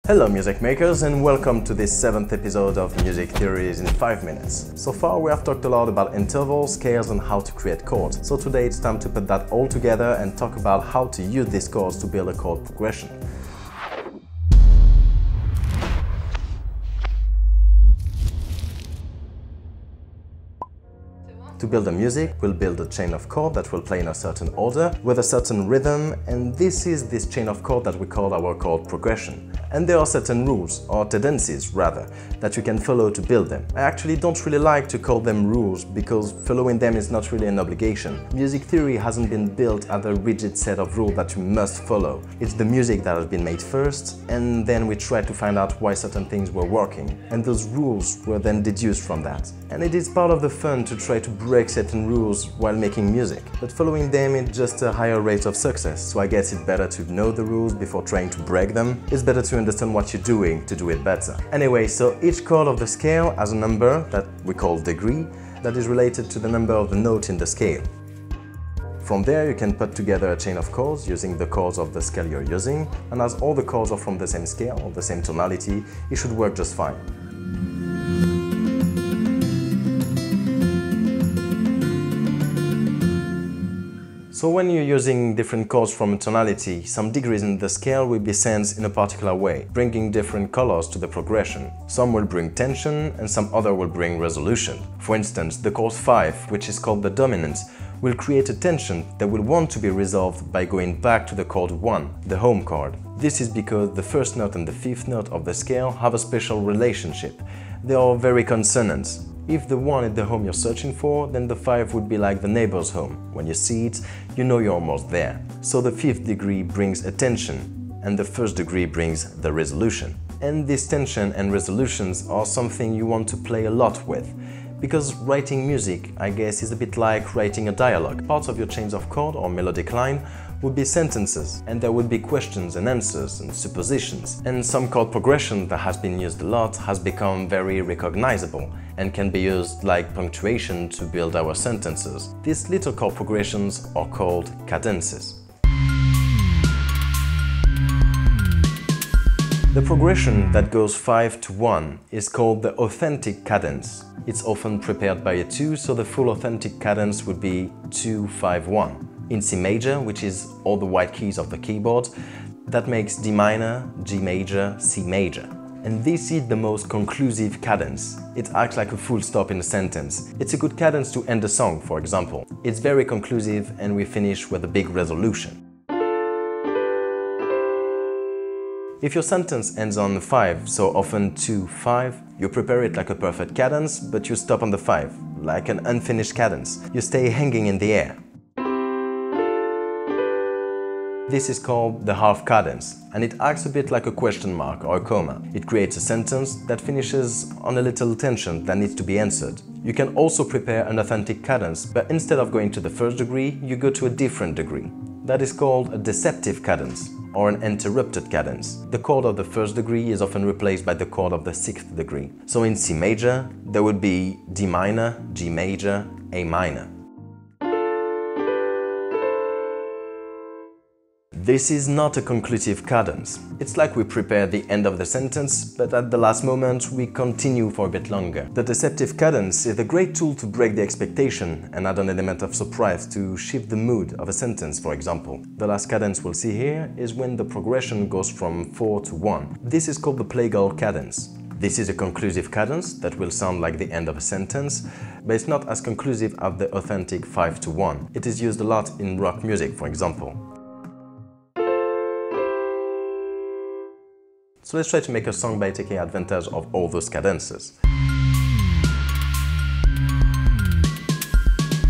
Hello music makers, and welcome to this 7th episode of Music Theories in 5 minutes. So far we have talked a lot about intervals, scales and how to create chords. So today it's time to put that all together and talk about how to use these chords to build a chord progression. To build a music, we'll build a chain of chords that will play in a certain order, with a certain rhythm, and this is this chain of chords that we call our chord progression. And there are certain rules, or cadences rather, that you can follow to build them. I actually don't really like to call them rules, because following them is not really an obligation. Music theory hasn't been built as a rigid set of rules that you must follow. It's the music that has been made first, and then we try to find out why certain things were working. And those rules were then deduced from that. And it is part of the fun to try to break certain rules while making music. But following them is just a higher rate of success, so I guess it's better to know the rules before trying to break them. It's better to understand what you're doing to do it better. Anyway, so each chord of the scale has a number that we call degree that is related to the number of the note in the scale. From there you can put together a chain of chords using the chords of the scale you're using, and as all the chords are from the same scale or the same tonality, it should work just fine. So when you're using different chords from a tonality, some degrees in the scale will be sensed in a particular way, bringing different colors to the progression. Some will bring tension and some other will bring resolution. For instance, the chord 5, which is called the dominant, will create a tension that will want to be resolved by going back to the chord 1, the home chord. This is because the first note and the fifth note of the scale have a special relationship. They are very consonant. If the 1 is the home you're searching for, then the 5 would be like the neighbor's home. When you see it, you know you're almost there. So the 5th degree brings a tension, and the 1st degree brings the resolution. And this tension and resolutions are something you want to play a lot with. Because writing music, I guess, is a bit like writing a dialogue. Parts of your chains of chord or melodic line would be sentences, and there would be questions and answers and suppositions. And some chord progression that has been used a lot has become very recognizable and can be used like punctuation to build our sentences. These little chord progressions are called cadences. The progression that goes 5 to 1 is called the authentic cadence. It's often prepared by a 2, so the full authentic cadence would be 2-5-1. In C major, which is all the white keys of the keyboard, that makes D minor, G major, C major. And this is the most conclusive cadence. It acts like a full stop in a sentence. It's a good cadence to end a song, for example. It's very conclusive and we finish with a big resolution. If your sentence ends on 5, so often 2-5, you prepare it like a perfect cadence, but you stop on the 5, like an unfinished cadence. You stay hanging in the air. This is called the half cadence, and it acts a bit like a question mark or a comma. It creates a sentence that finishes on a little tension that needs to be answered. You can also prepare an authentic cadence, but instead of going to the 1st degree, you go to a different degree. That is called a deceptive cadence, or an interrupted cadence. The chord of the 1st degree is often replaced by the chord of the 6th degree. So in C major, there would be D minor, G major, A minor. This is not a conclusive cadence. It's like we prepare the end of the sentence, but at the last moment we continue for a bit longer. The deceptive cadence is a great tool to break the expectation and add an element of surprise to shift the mood of a sentence, for example. The last cadence we'll see here is when the progression goes from 4 to 1. This is called the plagal cadence. This is a conclusive cadence that will sound like the end of a sentence, but it's not as conclusive as the authentic 5 to 1. It is used a lot in rock music, for example. So let's try to make a song by taking advantage of all those cadences.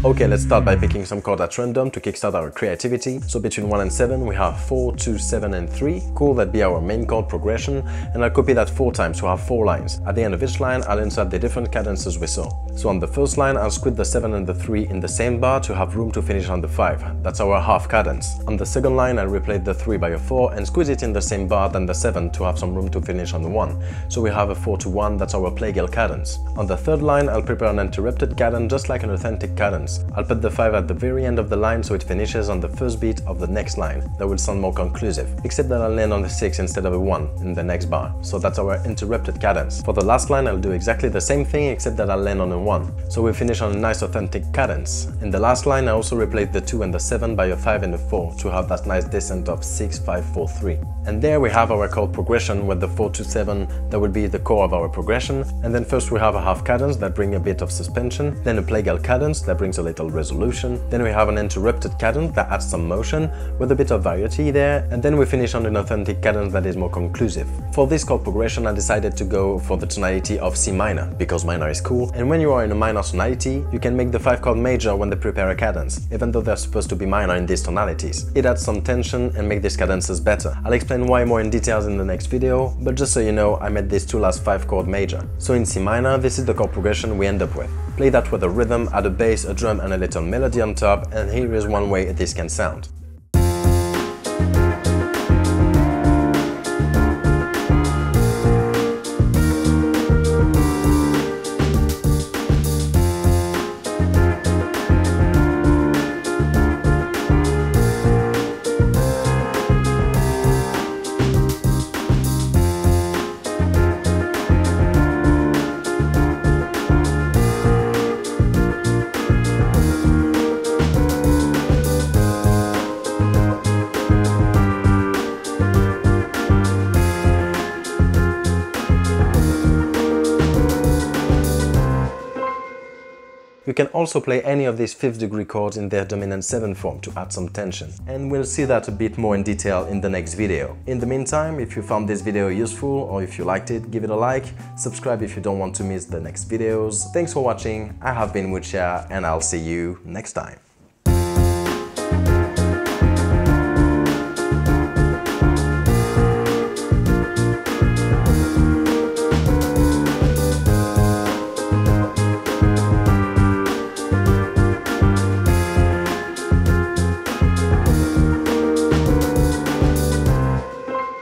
Okay, let's start by picking some chords at random to kickstart our creativity. So between 1 and 7 we have 4, 2, 7 and 3. Cool, that'd be our main chord progression, and I'll copy that 4 times to have 4 lines. At the end of each line I'll insert the different cadences we saw. So on the first line, I'll squeeze the 7 and the 3 in the same bar to have room to finish on the 5. That's our half cadence. On the second line, I'll replace the 3 by a 4 and squeeze it in the same bar than the 7 to have some room to finish on the 1. So we have a 4 to 1, that's our plagal cadence. On the third line, I'll prepare an interrupted cadence just like an authentic cadence. I'll put the 5 at the very end of the line so it finishes on the first beat of the next line. That will sound more conclusive, except that I'll land on the 6 instead of a 1 in the next bar. So that's our interrupted cadence. For the last line, I'll do exactly the same thing except that I'll land on a 1. So we finish on a nice authentic cadence. In the last line, I also replace the 2 and the 7 by a 5 and a 4 to have that nice descent of 6, 5, 4, 3. And there we have our chord progression with the 4 to 7 that will be the core of our progression. And then first we have a half cadence that brings a bit of suspension, then a plagal cadence that brings a little resolution, then we have an interrupted cadence that adds some motion with a bit of variety there, and then we finish on an authentic cadence that is more conclusive. For this chord progression, I decided to go for the tonality of C minor, because minor is cool, and when you are in a minor tonality, you can make the 5 chord major when they prepare a cadence, even though they're supposed to be minor in these tonalities. It adds some tension and makes these cadences better. I'll explain why more in details in the next video, but just so you know, I made these two last 5 chord major. So in C minor, this is the chord progression we end up with. Play that with a rhythm, add a bass, a drum and a little melody on top, and here is one way this can sound. You can also play any of these 5th degree chords in their dominant 7th form to add some tension. And we'll see that a bit more in detail in the next video. In the meantime, if you found this video useful or if you liked it, give it a like, subscribe if you don't want to miss the next videos. Thanks for watching, I have been Woochia and I'll see you next time.